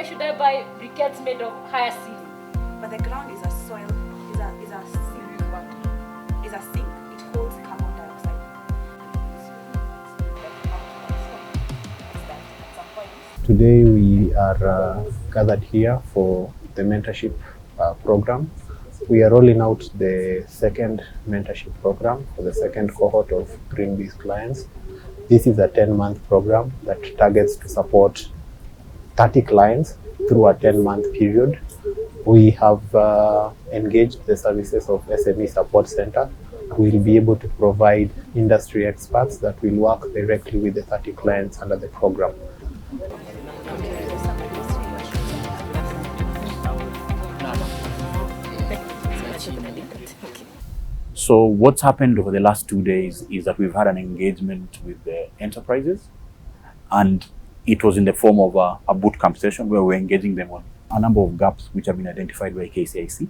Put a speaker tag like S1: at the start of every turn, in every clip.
S1: Why should I buy briquettes made of higher ceiling?
S2: But the ground is a soil, is a sink. Is a sink. It holds carbon dioxide.
S3: Today we are gathered here for the mentorship program. We are rolling out the second mentorship program for the second cohort of GreenBiz clients. This is a 10-month program that targets to support 30 clients through a 10-month period. We have engaged the services of SME Support Center, who will be able to provide industry experts that will work directly with the 30 clients under the program.
S4: So what's happened over the last 2 days is that we've had an engagement with the enterprises, and it was in the form of a bootcamp session where we're engaging them on a number of gaps which have been identified by KCIC,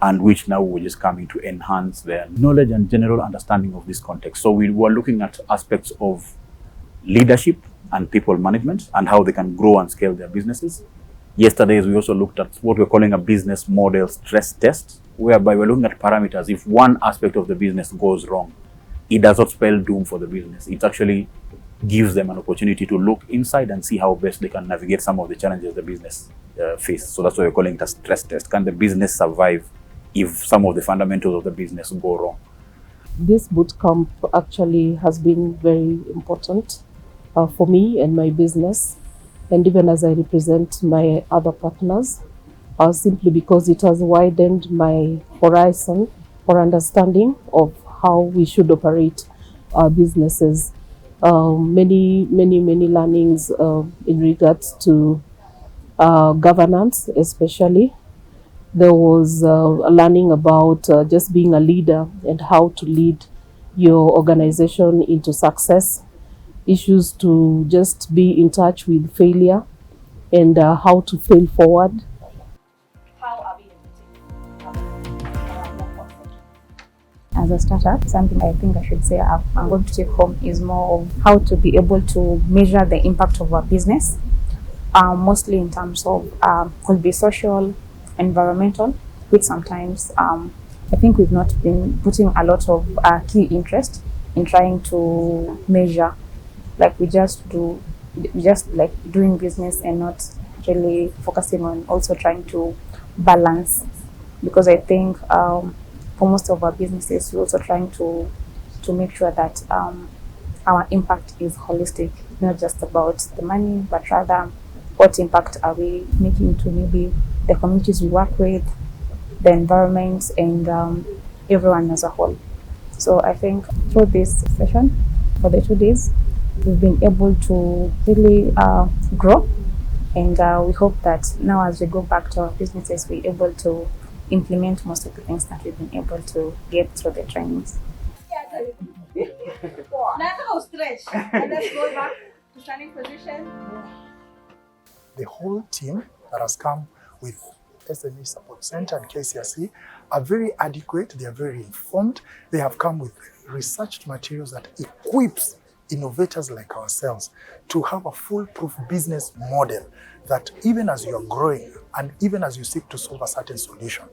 S4: and which now we're just coming to enhance their knowledge and general understanding of this context. So we were looking at aspects of leadership and people management and how they can grow and scale their businesses. Yesterday, we also looked at what we're calling a business model stress test, whereby we're looking at parameters. If one aspect of the business goes wrong, it does not spell doom for the business. It actually gives them an opportunity to look inside and see how best they can navigate some of the challenges the business faces. So that's why we're calling it a stress test. Can the business survive if some of the fundamentals of the business go wrong?
S5: This bootcamp actually has been very important for me and my business, and even as I represent my other partners, simply because it has widened my horizon for understanding of how we should operate our businesses. Many learnings in regards to governance, especially. There was a learning about just being a leader and how to lead your organization into success. Issues to just be in touch with failure and how to fail forward.
S2: How are we
S6: As a startup, something I think I should say I'm going to take home is more of how to be able to measure the impact of our business, mostly in terms of could be social, environmental, which sometimes I think we've not been putting a lot of key interest in trying to measure. Like we just like doing business and not really focusing on also trying to balance, because I think for most of our businesses we're also trying to make sure that our impact is holistic, not just about the money, but rather what impact are we making to maybe the communities we work with, the environment, and everyone as a whole. So I think through this session for the 2 days, we've been able to really grow, and we hope that now as we go back to our businesses, we're able to implement most of the things that we've been able to get through the trainings.
S2: Now stretch and let's go back to standing position.
S7: The whole team that has come with SME Support Center and KCIC are very adequate, they are very informed, they have come with researched materials that equips innovators like ourselves to have a foolproof business model that even as you are growing and even as you seek to solve a certain solution,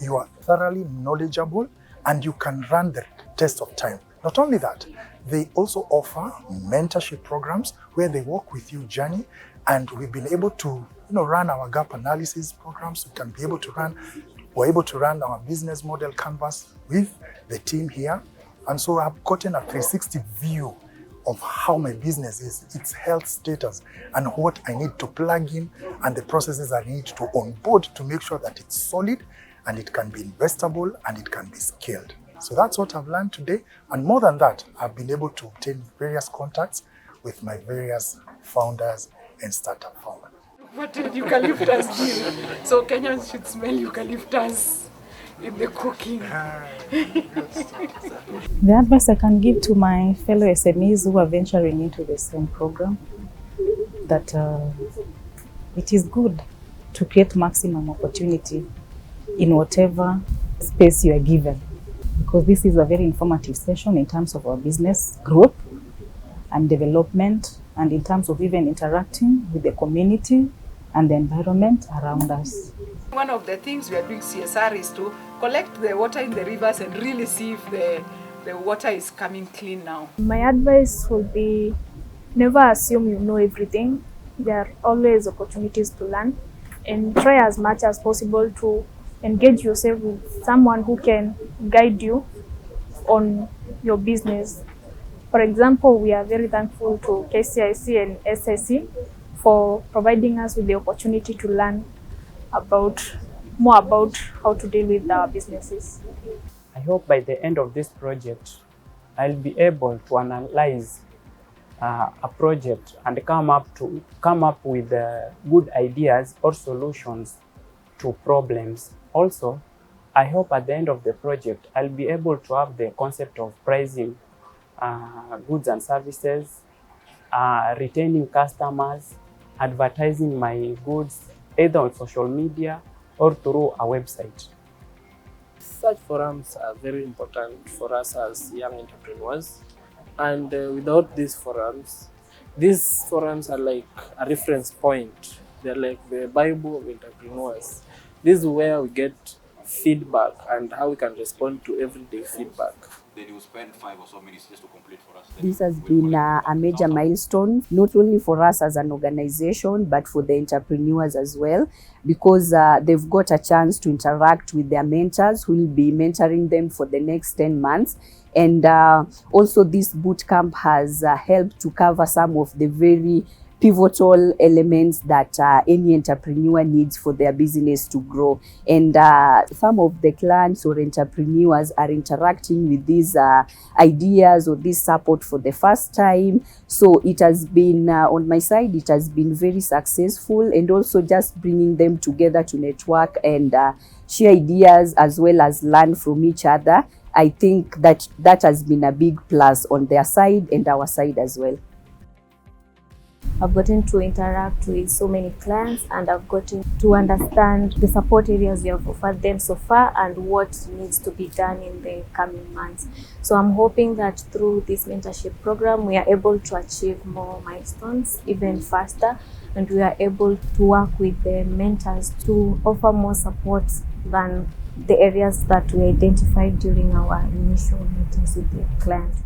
S7: you are thoroughly knowledgeable and you can run the test of time. Not only that, they also offer mentorship programs where they walk with you journey, and we've been able to run our gap analysis programs. We're able to run our business model canvas with the team here, and so I've gotten a 360 view of how my business is, its health status, and what I need to plug in, and the processes I need to onboard to make sure that it's solid and it can be investable and it can be scaled. So that's what I've learned today. And more than that, I've been able to obtain various contacts with my various founders and startup founders.
S8: What eucalyptus deal? So Kenyans should smell eucalyptus in the cooking.
S6: The advice I can give to my fellow SMEs who are venturing into the same program, that it is good to create maximum opportunity in whatever space you are given, because this is a very informative session in terms of our business growth and development, and in terms of even interacting with the community and the environment around us.
S8: One of the things we are doing CSR is to collect the water in the rivers and really see if the water is coming clean now.
S9: My advice would be never assume you know everything. There are always opportunities to learn, and try as much as possible to engage yourself with someone who can guide you on your business. For example, we are very thankful to KCIC and SSC for providing us with the opportunity to learn more about how to deal with our businesses.
S10: I hope by the end of this project, I'll be able to analyze a project and come up with good ideas or solutions to problems. Also, I hope at the end of the project, I'll be able to have the concept of pricing goods and services, retaining customers, advertising my goods either on social media or through a website.
S11: Such forums are very important for us as young entrepreneurs, and without these forums are like a reference point. They're like the Bible of entrepreneurs. This is where we get feedback and how we can respond to everyday feedback.
S4: Then you spend 5 or so minutes just to complete for us.
S12: This has been a major milestone, not only for us as an organization, but for the entrepreneurs as well, because they've got a chance to interact with their mentors who will be mentoring them for the next 10 months. And also this bootcamp has helped to cover some of the very pivotal elements that any entrepreneur needs for their business to grow. And some of the clients or entrepreneurs are interacting with these ideas or this support for the first time. So it has been, on my side, it has been very successful, and also just bringing them together to network and share ideas as well as learn from each other. I think that has been a big plus on their side and our side as well.
S9: I've gotten to interact with so many clients, and I've gotten to understand the support areas we have offered them so far and what needs to be done in the coming months. So I'm hoping that through this mentorship program, we are able to achieve more milestones even faster, and we are able to work with the mentors to offer more support than the areas that we identified during our initial meetings with the clients.